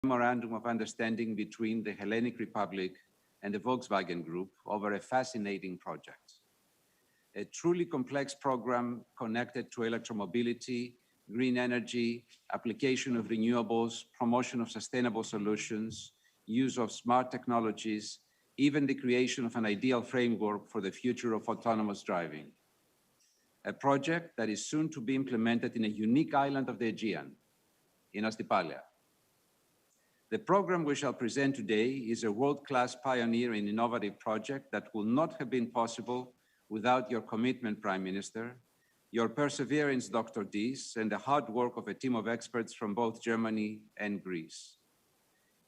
memorandum of understanding between the Hellenic Republic and the Volkswagen Group over a fascinating project. A truly complex program connected to electromobility, green energy, application of renewables, promotion of sustainable solutions, use of smart technologies, even the creation of an ideal framework for the future of autonomous driving. A project that is soon to be implemented in a unique island of the Aegean, in Astypalaia. The program we shall present today is a world-class pioneer and innovative project that will not have been possible without your commitment, Prime Minister, your perseverance, Dr. Dies, and the hard work of a team of experts from both Germany and Greece.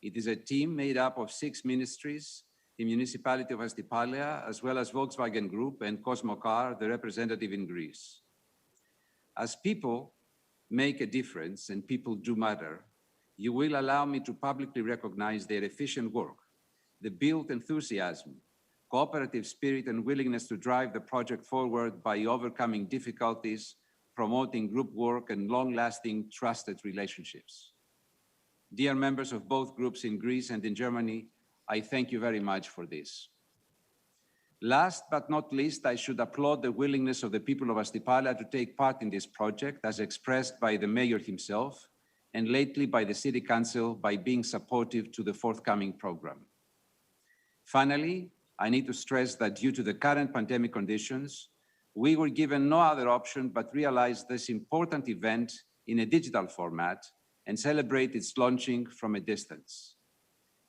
It is a team made up of 6 ministries, the municipality of Astypalaia, as well as Volkswagen Group and Cosmocar, the representative in Greece. As people make a difference and people do matter, you will allow me to publicly recognize their efficient work, the built enthusiasm, cooperative spirit and willingness to drive the project forward by overcoming difficulties, promoting group work and long-lasting trusted relationships. Dear members of both groups in Greece and in Germany, I thank you very much for this. Last but not least, I should applaud the willingness of the people of Astypalaia to take part in this project as expressed by the mayor himself and lately by the City Council by being supportive to the forthcoming program. Finally, I need to stress that due to the current pandemic conditions, we were given no other option but realize this important event in a digital format and celebrate its launching from a distance.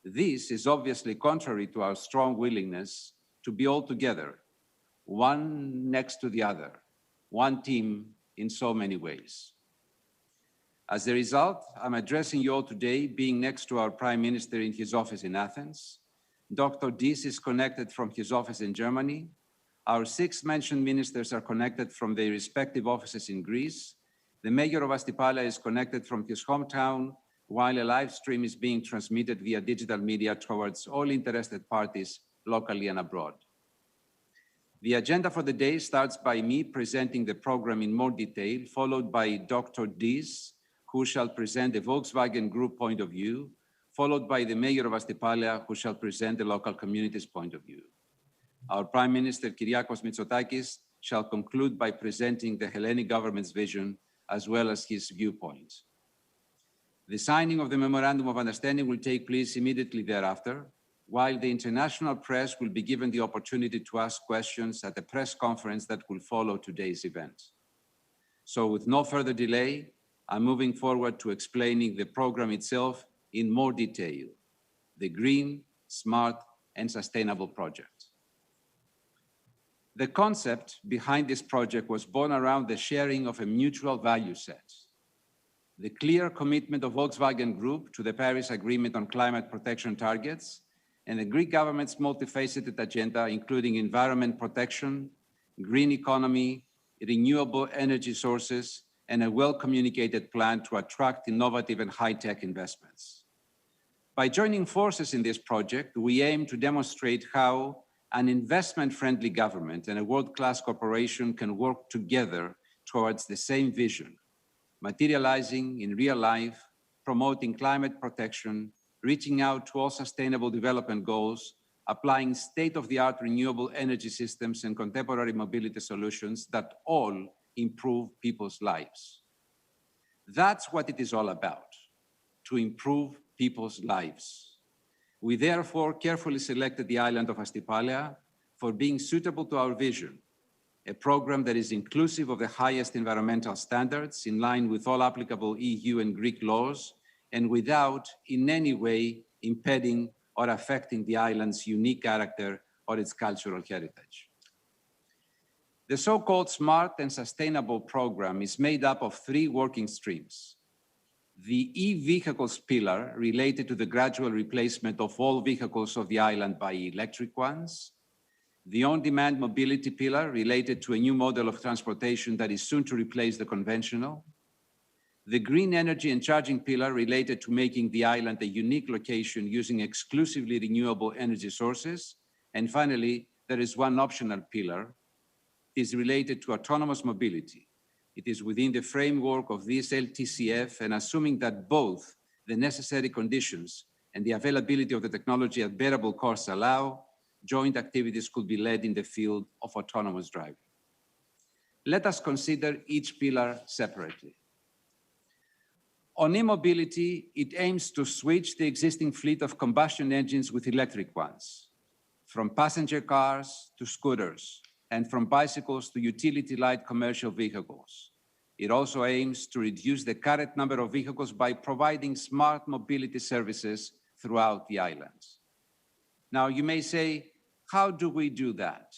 This is obviously contrary to our strong willingness to be all together, one next to the other, one team in so many ways. As a result, I'm addressing you all today being next to our Prime Minister in his office in Athens. Dr. Dies is connected from his office in Germany. Our 6 mentioned ministers are connected from their respective offices in Greece. The mayor of Astypalaia is connected from his hometown, while a live stream is being transmitted via digital media towards all interested parties locally and abroad. The agenda for the day starts by me presenting the program in more detail, followed by Dr. Dies, who shall present the Volkswagen Group point of view, followed by the mayor of Astypalaia, who shall present the local community's point of view. Our Prime Minister, Kyriakos Mitsotakis, shall conclude by presenting the Hellenic government's vision as well as his viewpoint. The signing of the Memorandum of Understanding will take place immediately thereafter, while the international press will be given the opportunity to ask questions at the press conference that will follow today's event. So with no further delay, I'm moving forward to explaining the program itself in more detail, the green, smart, and sustainable project. The concept behind this project was born around the sharing of a mutual value set. The clear commitment of Volkswagen Group to the Paris Agreement on climate protection targets and the Greek government's multifaceted agenda, including environment protection, green economy, renewable energy sources, and a well-communicated plan to attract innovative and high-tech investments. By joining forces in this project, we aim to demonstrate how an investment-friendly government and a world-class corporation can work together towards the same vision, materializing in real life, promoting climate protection, reaching out to all sustainable development goals, applying state-of-the-art renewable energy systems and contemporary mobility solutions that all improve people's lives. That's what it is all about, to improve people's lives. We therefore carefully selected the island of Astypalaia for being suitable to our vision, a program that is inclusive of the highest environmental standards in line with all applicable EU and Greek laws and without in any way impeding or affecting the island's unique character or its cultural heritage. The so-called Smart and Sustainable program is made up of 3 working streams. The e-vehicles pillar related to the gradual replacement of all vehicles of the island by electric ones. The on-demand mobility pillar related to a new model of transportation that is soon to replace the conventional. The green energy and charging pillar related to making the island a unique location using exclusively renewable energy sources. And finally, there is one optional pillar. It is related to autonomous mobility. It is within the framework of this LTCF and assuming that both the necessary conditions and the availability of the technology at bearable costs allow, joint activities could be led in the field of autonomous driving. Let us consider each pillar separately. On e-mobility, it aims to switch the existing fleet of combustion engines with electric ones, from passenger cars to scooters, and from bicycles to utility light commercial vehicles. It also aims to reduce the current number of vehicles by providing smart mobility services throughout the islands. Now, you may say, how do we do that?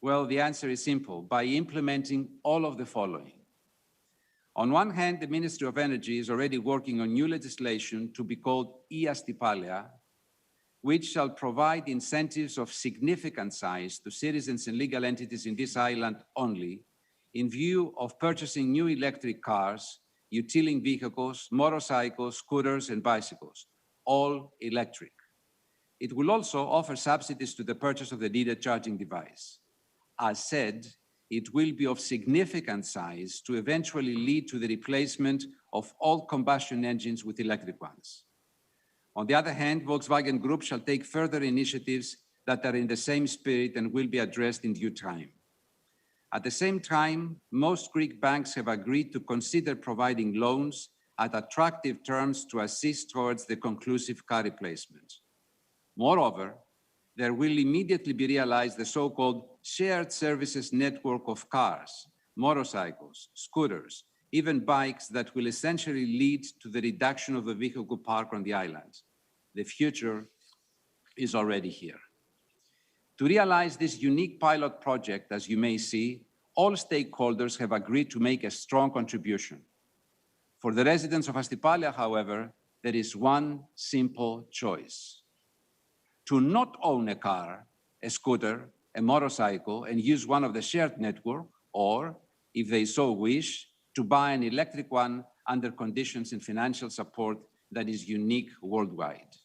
Well, the answer is simple, by implementing all of the following. On one hand, the Ministry of Energy is already working on new legislation to be called Astypalaia, which shall provide incentives of significant size to citizens and legal entities in this island only, in view of purchasing new electric cars, utility vehicles, motorcycles, scooters, and bicycles, all electric. It will also offer subsidies to the purchase of the needed charging device. As said, it will be of significant size to eventually lead to the replacement of all combustion engines with electric ones. On the other hand, Volkswagen Group shall take further initiatives that are in the same spirit and will be addressed in due time. At the same time, most Greek banks have agreed to consider providing loans at attractive terms to assist towards the conclusive car replacement. Moreover, there will immediately be realized the so-called shared services network of cars, motorcycles, scooters, even bikes that will essentially lead to the reduction of the vehicle park on the island. The future is already here. To realize this unique pilot project, as you may see, all stakeholders have agreed to make a strong contribution. For the residents of Astypalaia, however, there is one simple choice: to not own a car, a scooter, a motorcycle, and use one of the shared network, or, if they so wish, to buy an electric one under conditions and financial support that is unique worldwide.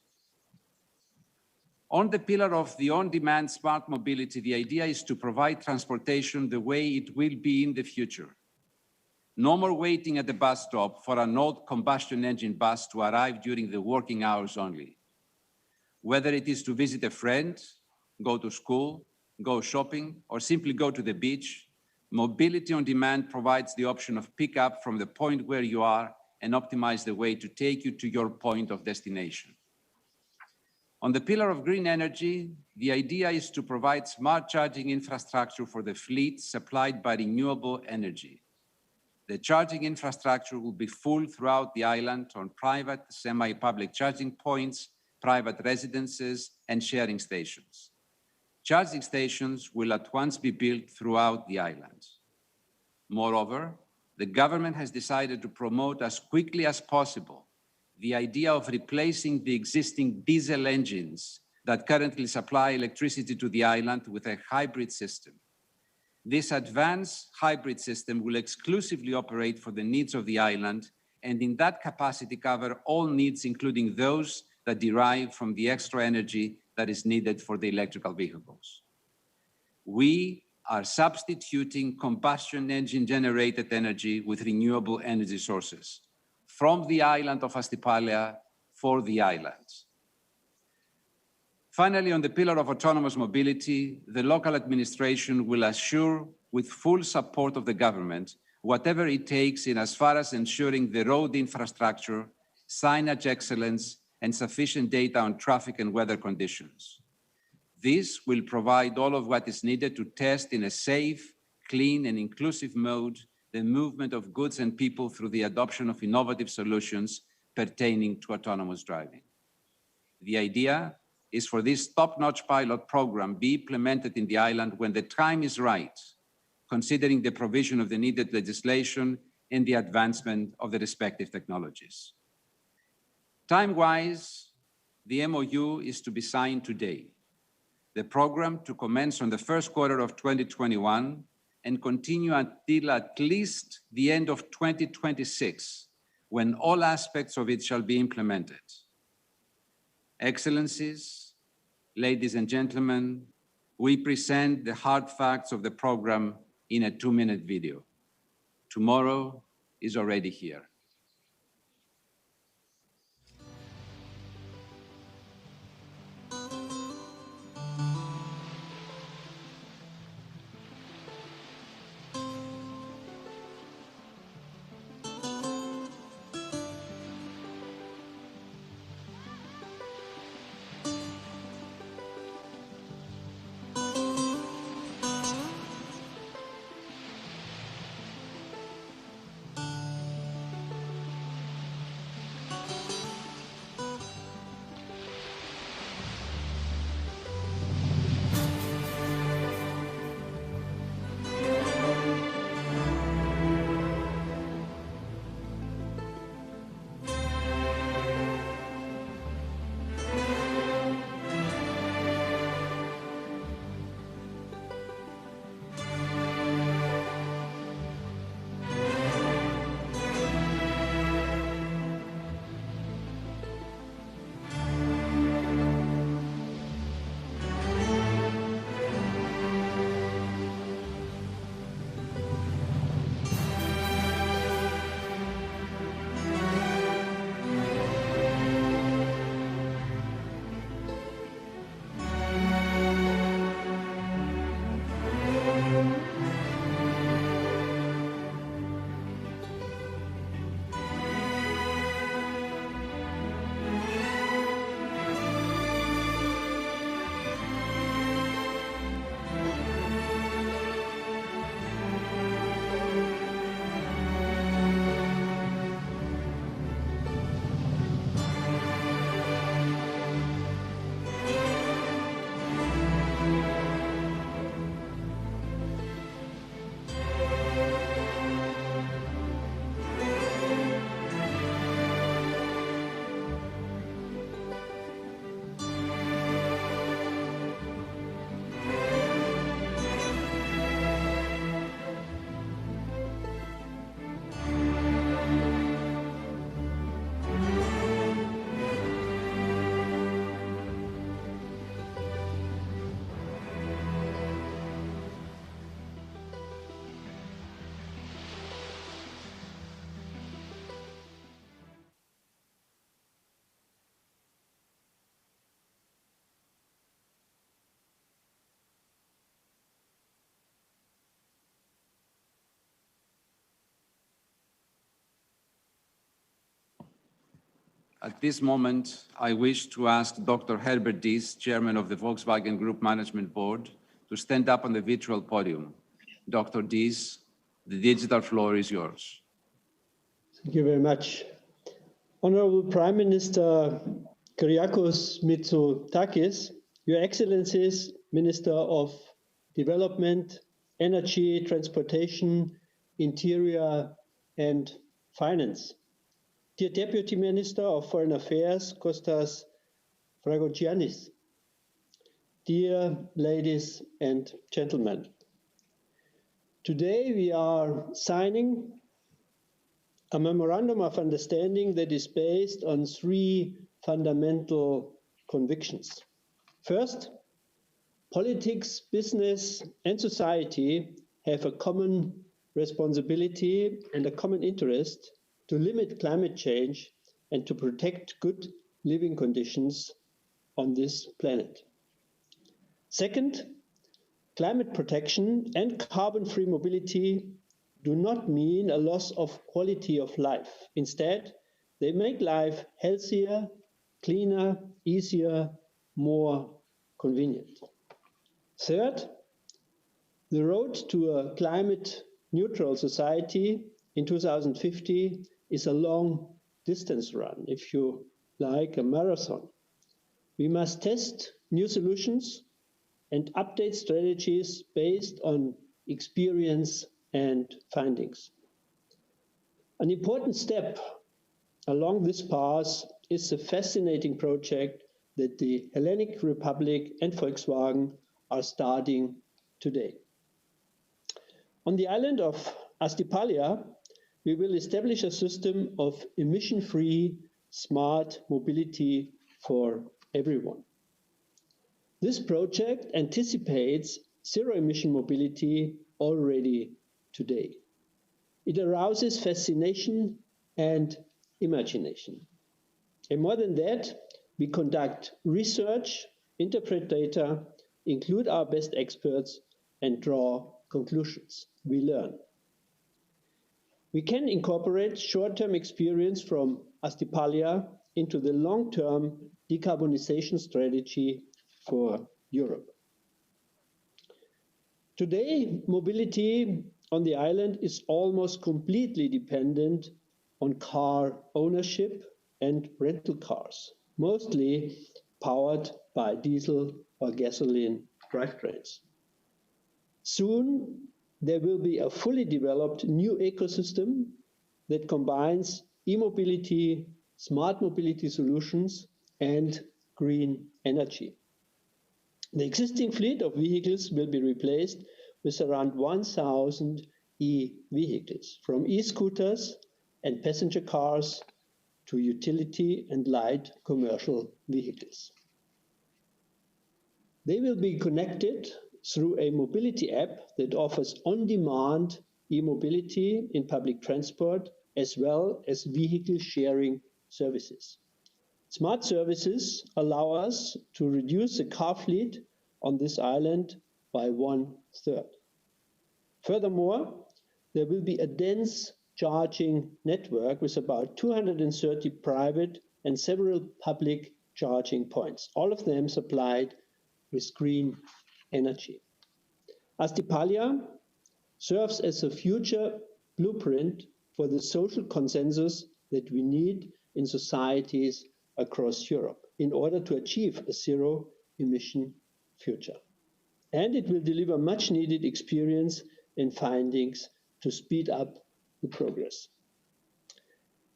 On the pillar of the on-demand smart mobility, the idea is to provide transportation the way it will be in the future. No more waiting at the bus stop for an old combustion engine bus to arrive during the working hours only. Whether it is to visit a friend, go to school, go shopping, or simply go to the beach, mobility on demand provides the option of pickup from the point where you are and optimize the way to take you to your point of destination. On the pillar of green energy, the idea is to provide smart charging infrastructure for the fleet supplied by renewable energy. The charging infrastructure will be full throughout the island on private, semi-public charging points, private residences, and sharing stations. Charging stations will at once be built throughout the island. Moreover, the government has decided to promote as quickly as possible the idea of replacing the existing diesel engines that currently supply electricity to the island with a hybrid system. This advanced hybrid system will exclusively operate for the needs of the island, and in that capacity cover all needs, including those that derive from the extra energy that is needed for the electrical vehicles. We are substituting combustion engine generated energy with renewable energy sources from the island of Astypalaia for the islands. Finally, on the pillar of autonomous mobility, the local administration will assure, with full support of the government, whatever it takes in as far as ensuring the road infrastructure, signage excellence, and sufficient data on traffic and weather conditions. This will provide all of what is needed to test in a safe, clean, and inclusive mode the movement of goods and people through the adoption of innovative solutions pertaining to autonomous driving. The idea is for this top-notch pilot program be implemented in the island when the time is right, considering the provision of the needed legislation and the advancement of the respective technologies. Time-wise, the MOU is to be signed today. The program to commence on the first quarter of 2021 and continue until at least the end of 2026, when all aspects of it shall be implemented. Excellencies, ladies and gentlemen, we present the hard facts of the program in a 2-minute video. Tomorrow is already here. At this moment, I wish to ask Dr. Herbert Diess, Chairman of the Volkswagen Group Management Board, to stand up on the virtual podium. Dr. Diess, the digital floor is yours. Thank you very much. Honorable Prime Minister Kyriakos Mitsotakis, Your Excellencies, Minister of Development, Energy, Transportation, Interior and Finance. Dear Deputy Minister of Foreign Affairs, Kostas Dragogiannis. Dear ladies and gentlemen, today we are signing a memorandum of understanding that is based on three fundamental convictions. First, politics, business, and society have a common responsibility and a common interest to limit climate change and to protect good living conditions on this planet. Second, climate protection and carbon-free mobility do not mean a loss of quality of life. Instead, they make life healthier, cleaner, easier, more convenient. Third, the road to a climate-neutral society in 2050 is a long-distance run, if you like, a marathon. We must test new solutions and update strategies based on experience and findings. An important step along this path is the fascinating project that the Hellenic Republic and Volkswagen are starting today. On the island of Astypalaia, we will establish a system of emission-free smart mobility for everyone. This project anticipates zero-emission mobility already today. It arouses fascination and imagination. And more than that, we conduct research, interpret data, include our best experts, and draw conclusions. We learn. We can incorporate short-term experience from Astypalaia into the long-term decarbonization strategy for Europe. Today, mobility on the island is almost completely dependent on car ownership and rental cars, mostly powered by diesel or gasoline drivetrains. Soon, there will be a fully developed new ecosystem that combines e-mobility, smart mobility solutions, and green energy. The existing fleet of vehicles will be replaced with around 1,000 e-vehicles, from e-scooters and passenger cars to utility and light commercial vehicles. They will be connected through a mobility app that offers on-demand e-mobility in public transport, as well as vehicle sharing services. Smart services allow us to reduce the car fleet on this island by 1/3. Furthermore, there will be a dense charging network with about 230 private and several public charging points, all of them supplied with green energy. Astypalaia serves as a future blueprint for the social consensus that we need in societies across Europe in order to achieve a zero-emission future. And it will deliver much-needed experience and findings to speed up the progress.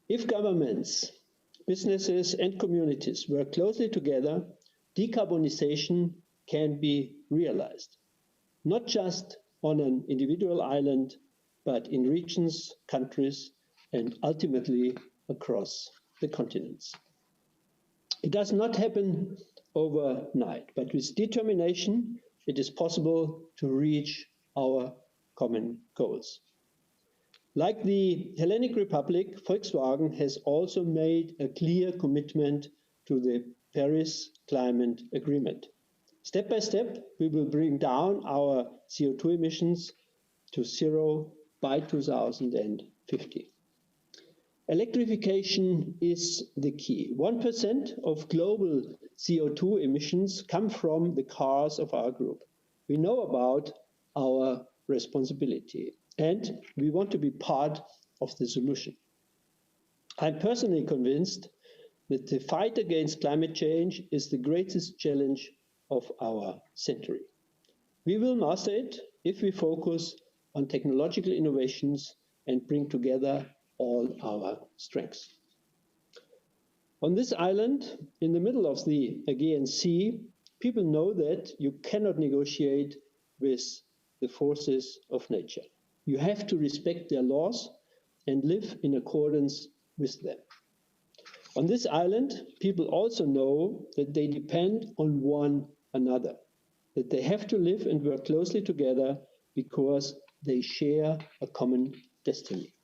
If governments, businesses, and communities work closely together, decarbonization can be realized, not just on an individual island, but in regions, countries, and ultimately across the continents. It does not happen overnight, but with determination, it is possible to reach our common goals. Like the Hellenic Republic, Volkswagen has also made a clear commitment to the Paris Climate Agreement. Step by step, we will bring down our CO2 emissions to zero by 2050. Electrification is the key. 1% of global CO2 emissions come from the cars of our group. We know about our responsibility, and we want to be part of the solution. I'm personally convinced that the fight against climate change is the greatest challenge of our century. We will master it if we focus on technological innovations and bring together all our strengths. On this island, in the middle of the Aegean Sea, people know that you cannot negotiate with the forces of nature. You have to respect their laws and live in accordance with them. On this island, people also know that they depend on one another, that they have to live and work closely together because they share a common destiny.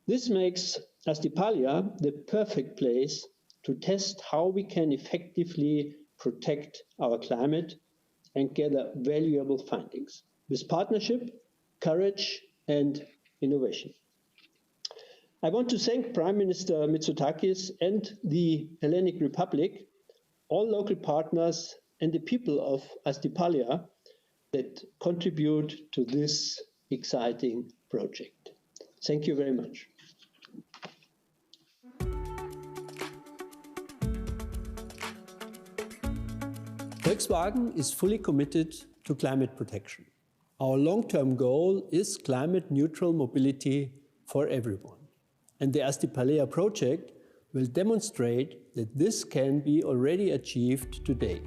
This makes Astypalaia the perfect place to test how we can effectively protect our climate and gather valuable findings with partnership, courage, and innovation. I want to thank Prime Minister Mitsotakis and the Hellenic Republic, all local partners, and the people of Astypalaia that contribute to this exciting project. Thank you very much. Volkswagen is fully committed to climate protection. Our long-term goal is climate-neutral mobility for everyone. And the Astypalaia project will demonstrate that this can be already achieved today.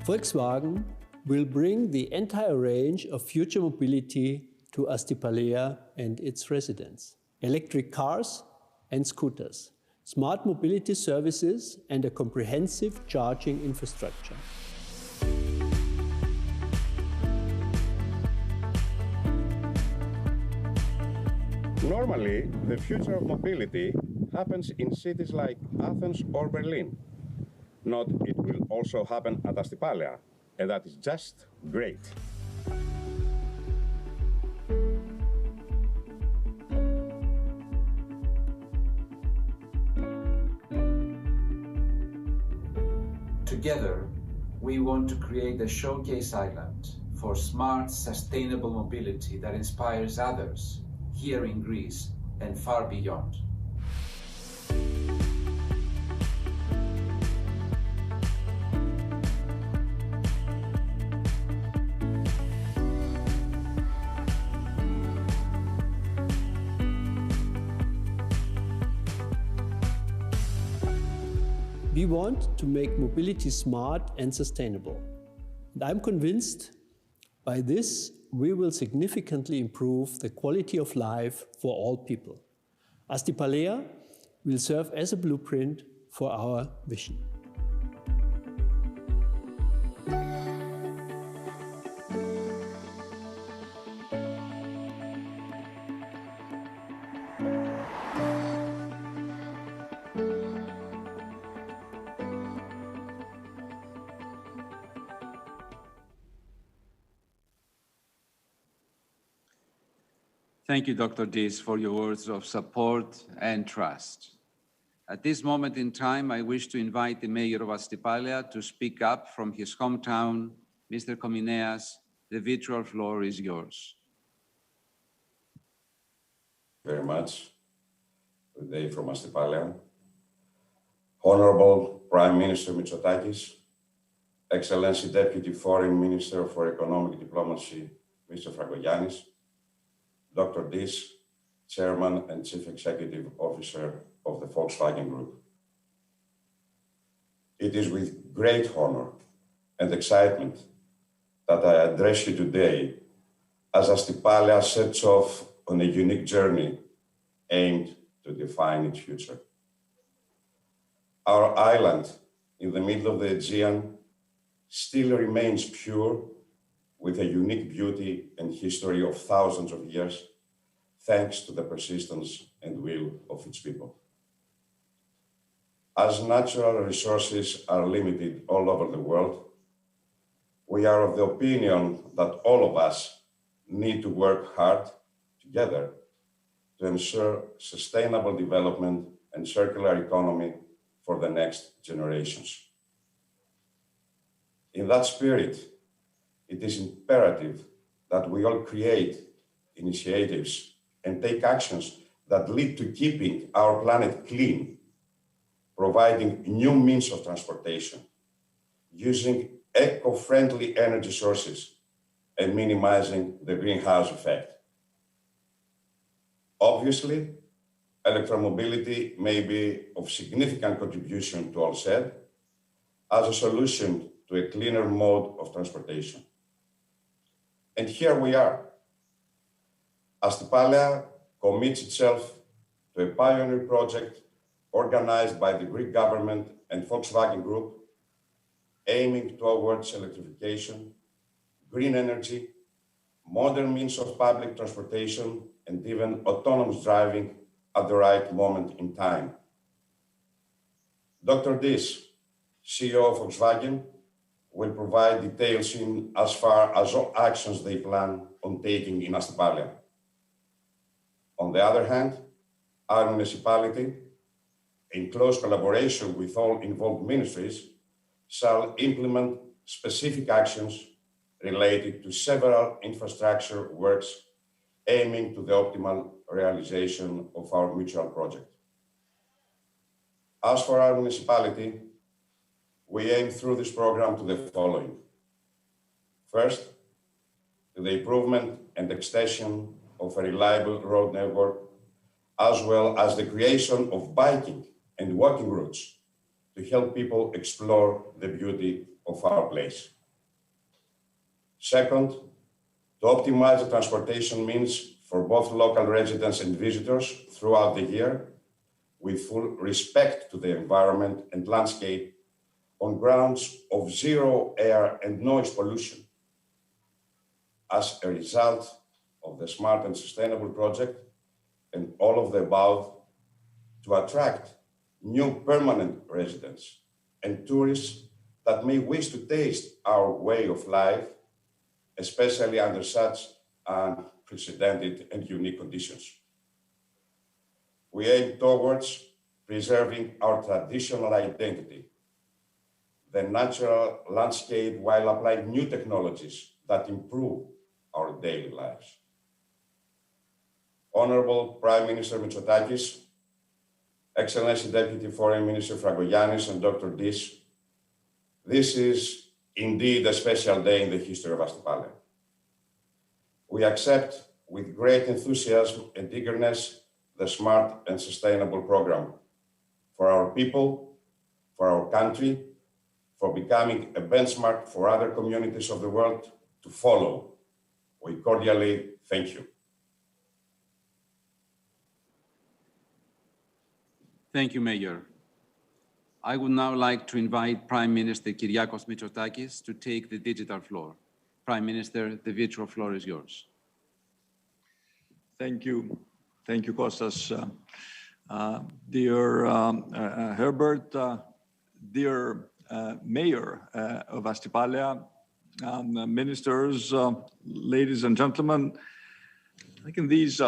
Volkswagen will bring the entire range of future mobility to Astypalaia and its residents. Electric cars and scooters, smart mobility services, and a comprehensive charging infrastructure. Normally, the future of mobility happens in cities like Athens or Berlin. Not it will also happen at Astypalaia, and that is just great. Together, we want to create a showcase island for smart, sustainable mobility that inspires others here in Greece and far beyond. We want to make mobility smart and sustainable. And I'm convinced by this we will significantly improve the quality of life for all people. Astypalaia will serve as a blueprint for our vision. Thank you, Dr. Dis, for your words of support and trust. At this moment in time, I wish to invite the Mayor of Astypalaia to speak up from his hometown. Mr. Komineas, the virtual floor is yours. Very much. Good day from Astypalaia. Honorable Prime Minister Mitsotakis, Excellency Deputy Foreign Minister for Economic Diplomacy, Mr. Fragogiannis, Dr. Dis, Chairman and Chief Executive Officer of the Volkswagen Group. It is with great honor and excitement that I address you today as Astypalaia sets off on a unique journey aimed to define its future. Our island in the middle of the Aegean still remains pure, with a unique beauty and history of thousands of years, thanks to the persistence and will of its people. As natural resources are limited all over the world, we are of the opinion that all of us need to work hard together to ensure sustainable development and circular economy for the next generations. In that spirit, it is imperative that we all create initiatives and take actions that lead to keeping our planet clean, providing new means of transportation, using eco-friendly energy sources, and minimizing the greenhouse effect. Obviously, electromobility may be of significant contribution to all said as a solution to a cleaner mode of transportation. And here we are. Astypalaia commits itself to a pioneer project organized by the Greek government and Volkswagen Group, aiming towards electrification, green energy, modern means of public transportation, and even autonomous driving at the right moment in time. Dr. Dis, CEO of Volkswagen, will provide details in as far as all actions they plan on taking in Astypalaia. On the other hand, our municipality, in close collaboration with all involved ministries, shall implement specific actions related to several infrastructure works aiming to the optimal realization of our mutual project. As for our municipality, we aim through this program to the following. First, to the improvement and extension of a reliable road network, as well as the creation of biking and walking routes to help people explore the beauty of our place. Second, to optimize the transportation means for both local residents and visitors throughout the year, with full respect to the environment and landscape on grounds of zero air and noise pollution. As a result of the smart and sustainable project and all of the above, to attract new permanent residents and tourists that may wish to taste our way of life, especially under such unprecedented and unique conditions. We aim towards preserving our traditional identity, the natural landscape, while applying new technologies that improve our daily lives. Honorable Prime Minister Mitsotakis, Excellency Deputy Foreign Minister Fragogiannis, and Dr. Dis, this is indeed a special day in the history of Astypalaia. We accept with great enthusiasm and eagerness the smart and sustainable program for our people, for our country, for becoming a benchmark for other communities of the world to follow. We cordially thank you. Thank you, Mayor. I would now like to invite Prime Minister Kyriakos Mitsotakis to take the digital floor. Prime Minister, the virtual floor is yours. Thank you. Thank you, Kostas. Dear Herbert, dear Mayor of Astypalaia, ministers, ladies and gentlemen, I think in these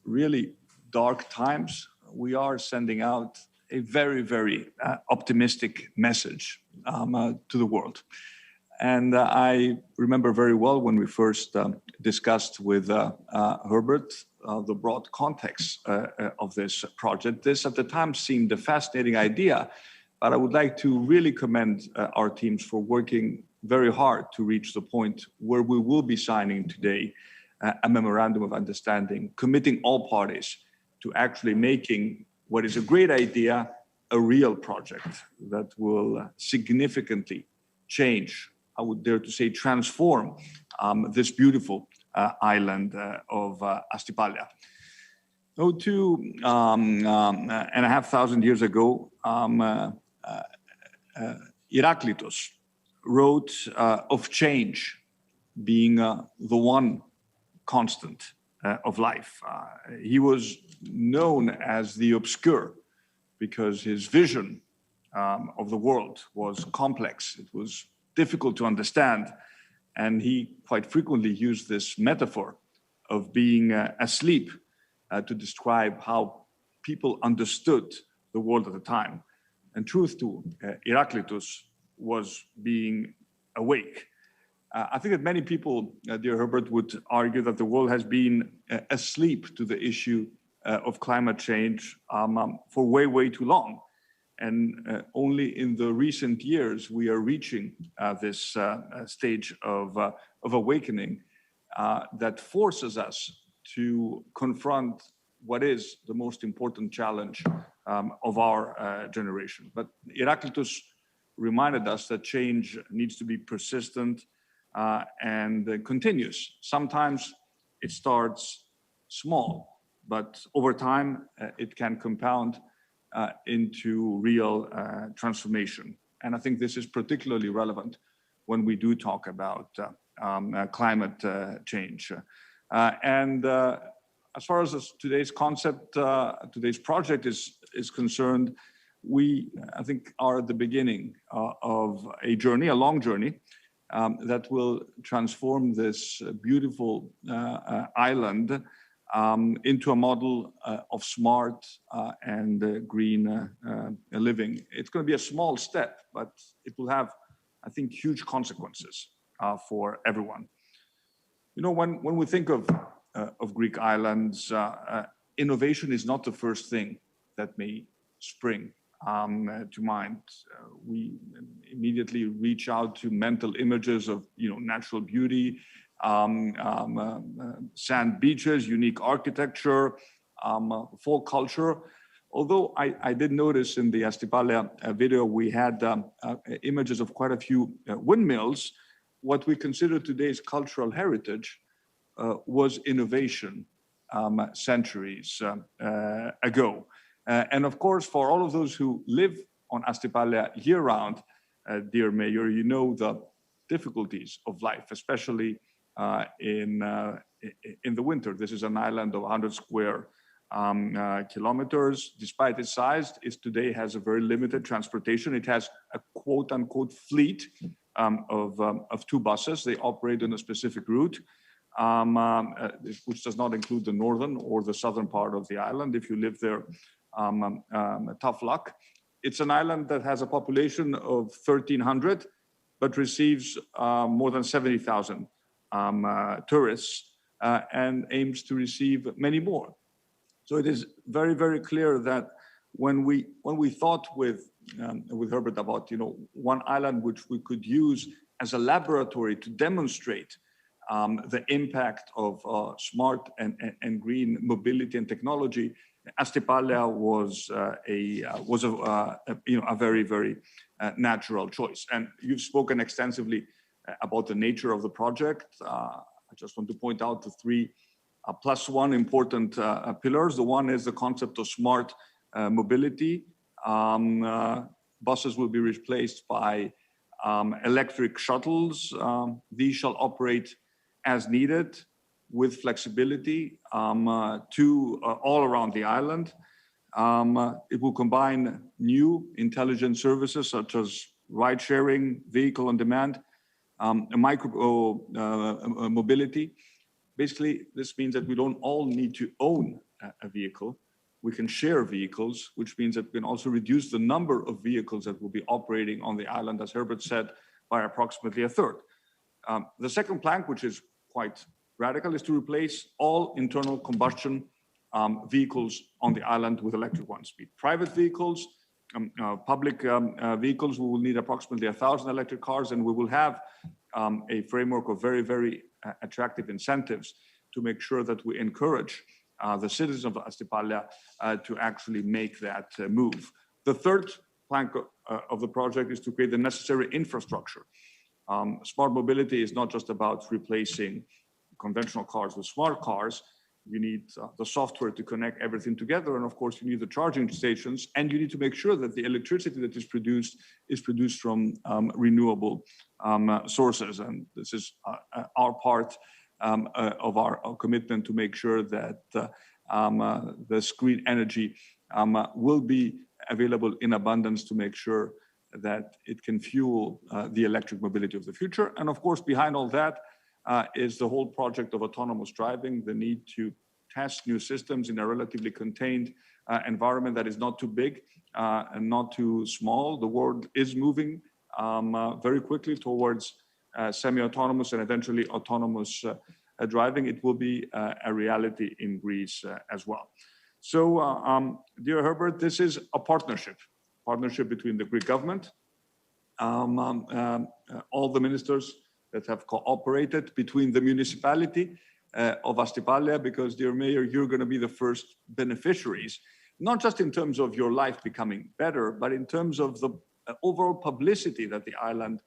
really dark times, we are sending out a very, very optimistic message to the world. And I remember very well when we first discussed with Herbert the broad context of this project. This at the time seemed a fascinating idea, but I would like to really commend our teams for working very hard to reach the point where we will be signing today a memorandum of understanding, committing all parties to actually making what is a great idea a real project that will significantly change, I would dare to say transform, this beautiful island of Astypalaia. 2,500 years ago, Heraclitus wrote of change being the one constant of life. He was known as the obscure because his vision of the world was complex. It was difficult to understand. And he quite frequently used this metaphor of being asleep to describe how people understood the world at the time. And truth to Heraclitus was being awake. I think that many people, dear Herbert, would argue that the world has been asleep to the issue of climate change for way, way too long. And only in the recent years, we are reaching this stage of awakening that forces us to confront what is the most important challenge of our generation. But Heraclitus reminded us that change needs to be persistent and continuous. Sometimes it starts small, but over time it can compound into real transformation. And I think this is particularly relevant when we do talk about climate change. As far as today's concept, today's project is concerned, we, I think, are at the beginning of a journey, a long journey, that will transform this beautiful island into a model of smart and green living. It's going to be a small step, but it will have, I think, huge consequences for everyone. You know, when we think of Greek islands, innovation is not the first thing that may spring to mind. We immediately reach out to mental images of, you know, natural beauty, sand beaches, unique architecture, folk culture. Although I did notice in the Astypalaia video, we had images of quite a few windmills. What we consider today's cultural heritage was innovation centuries ago. And of course, for all of those who live on Astypalaia year-round, dear Mayor, you know the difficulties of life, especially in the winter. This is an island of 100 square kilometers. Despite its size, it today has a very limited transportation. It has a quote-unquote fleet of 2 buses. They operate on a specific route, which does not include the northern or the southern part of the island. If you live there, tough luck. It's an island that has a population of 1,300, but receives more than 70,000 tourists and aims to receive many more. So it is very, very clear that when we thought with Herbert about, you know, one island which we could use as a laboratory to demonstrate the impact of smart and green mobility and technology, Astypalaia was a very, very natural choice. And you've spoken extensively about the nature of the project. I just want to point out the 3 +1 important pillars. The one is the concept of smart mobility. Buses will be replaced by electric shuttles. These shall operate as needed with flexibility to all around the island. It will combine new intelligent services such as ride sharing, vehicle on demand, micro mobility. Basically, this means that we don't all need to own a vehicle. We can share vehicles, which means that we can also reduce the number of vehicles that will be operating on the island, as Herbert said, by approximately 1/3. The second plank, which is quite radical, is to replace all internal combustion vehicles on the island with electric ones. Be it private vehicles, public vehicles. We will need approximately 1,000 electric cars, and we will have a framework of very, very attractive incentives to make sure that we encourage the citizens of Astypalaia to actually make that move. The third plank of the project is to create the necessary infrastructure. Smart mobility is not just about replacing conventional cars with smart cars. You need the software to connect everything together. And of course, you need the charging stations, and you need to make sure that the electricity that is produced from renewable sources. And this is our part of our commitment to make sure that this green energy will be available in abundance to make sure that it can fuel the electric mobility of the future. And of course, behind all that, is the whole project of autonomous driving, the need to test new systems in a relatively contained environment that is not too big and not too small. The world is moving very quickly towards semi-autonomous and eventually autonomous driving. It will be a reality in Greece as well. So, dear Herbert, this is a partnership between the Greek government, all the ministers that have cooperated, between the municipality of Astypalaia, because, dear Mayor, you're going to be the first beneficiaries, not just in terms of your life becoming better, but in terms of the overall publicity that the island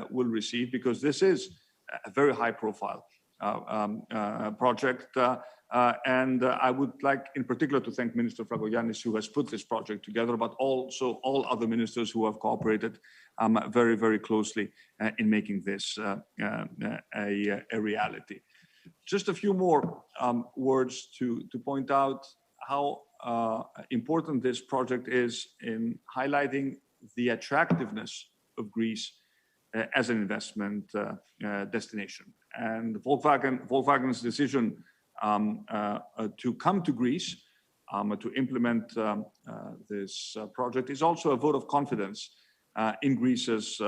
will receive, because this is a very high-profile project. And I would like, in particular, to thank Minister Fragogiannis, who has put this project together, but also all other ministers who have cooperated very, very closely in making this a reality. Just a few more words to point out how important this project is in highlighting the attractiveness of Greece as an investment destination. And Volkswagen's decision to come to Greece to implement this project is also a vote of confidence in Greece's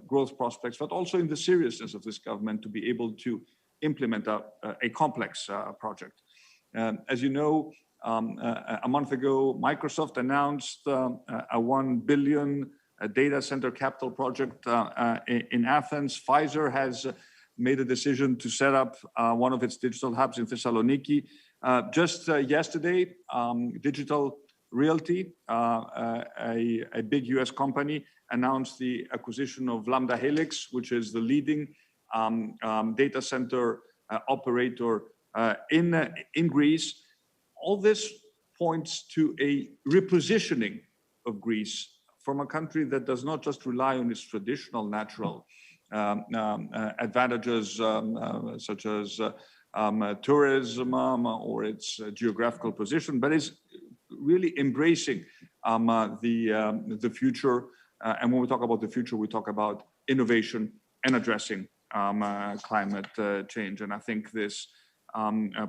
growth prospects, but also in the seriousness of this government to be able to implement a complex project. As you know, a month ago, Microsoft announced a 1 billion data center capital project in Athens. Pfizer has made a decision to set up one of its digital hubs in Thessaloniki. Just yesterday, Digital Realty, a big US company, announced the acquisition of Lambda Helix, which is the leading data center operator in Greece. All this points to a repositioning of Greece from a country that does not just rely on its traditional natural advantages such as tourism or its geographical position, but is really embracing the future. And when we talk about the future, we talk about innovation and addressing climate change. And I think this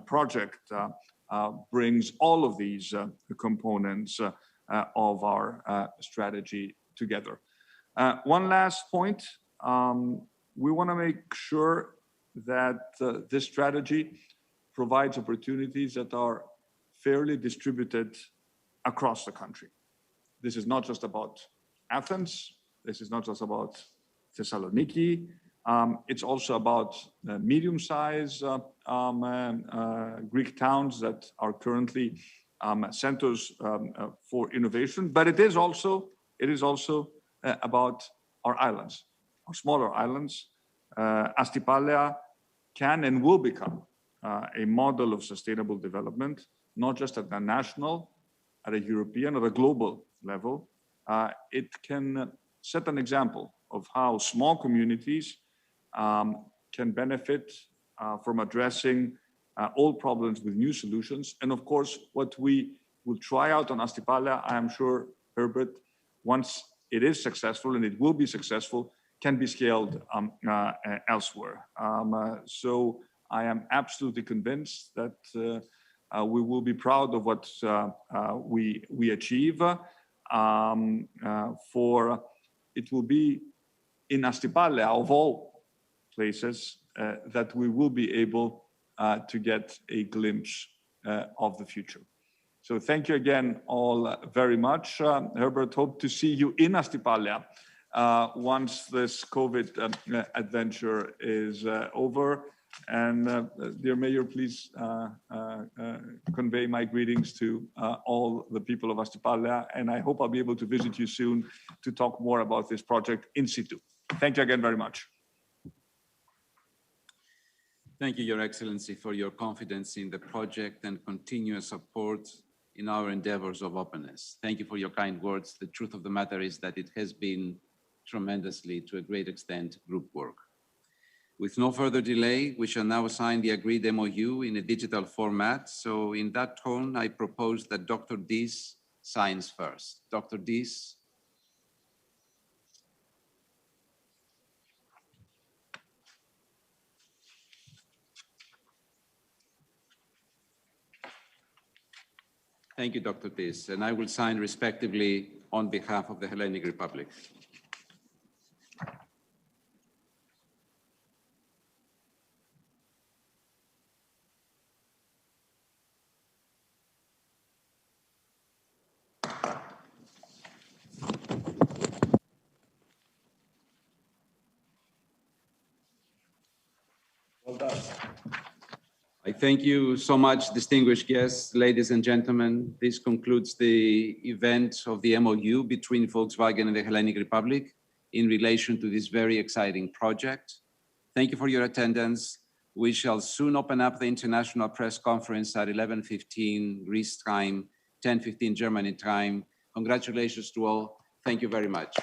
project brings all of these components of our strategy together. One last point. We want to make sure that this strategy provides opportunities that are fairly distributed across the country. This is not just about Athens. This is not just about Thessaloniki. It's also about medium-sized Greek towns that are currently centers for innovation. But it is also about our islands, our smaller islands. Astypalaia can and will become a model of sustainable development, not just at the national, at a European or a global level. It can set an example of how small communities can benefit from addressing old problems with new solutions. And of course, what we will try out on Astypalaia, I am sure, Herbert, once it is successful, and it will be successful, can be scaled elsewhere. So I am absolutely convinced that we will be proud of what we achieve. For it will be in Astypalaia, of all places, that we will be able to get a glimpse of the future. So thank you again all very much. Herbert, hope to see you in Astypalaia once this COVID adventure is over. And dear Mayor, please convey my greetings to all the people of Astypalaia. And I hope I'll be able to visit you soon to talk more about this project in situ. Thank you again very much. Thank you, Your Excellency, for your confidence in the project and continuous support in our endeavors of openness. Thank you for your kind words. The truth of the matter is that it has been tremendously, to a great extent, group work. With no further delay, we shall now sign the agreed MOU in a digital format. So in that tone, I propose that Dr. Dis signs first. Dr. Dis. Thank you, Dr. Tis, and I will sign respectively on behalf of the Hellenic Republic. Well done. I thank you so much, distinguished guests, ladies and gentlemen. This concludes the event of the MOU between Volkswagen and the Hellenic Republic in relation to this very exciting project. Thank you for your attendance. We shall soon open up the international press conference at 11:15 Greece time, 10:15 Germany time. Congratulations to all. Thank you very much.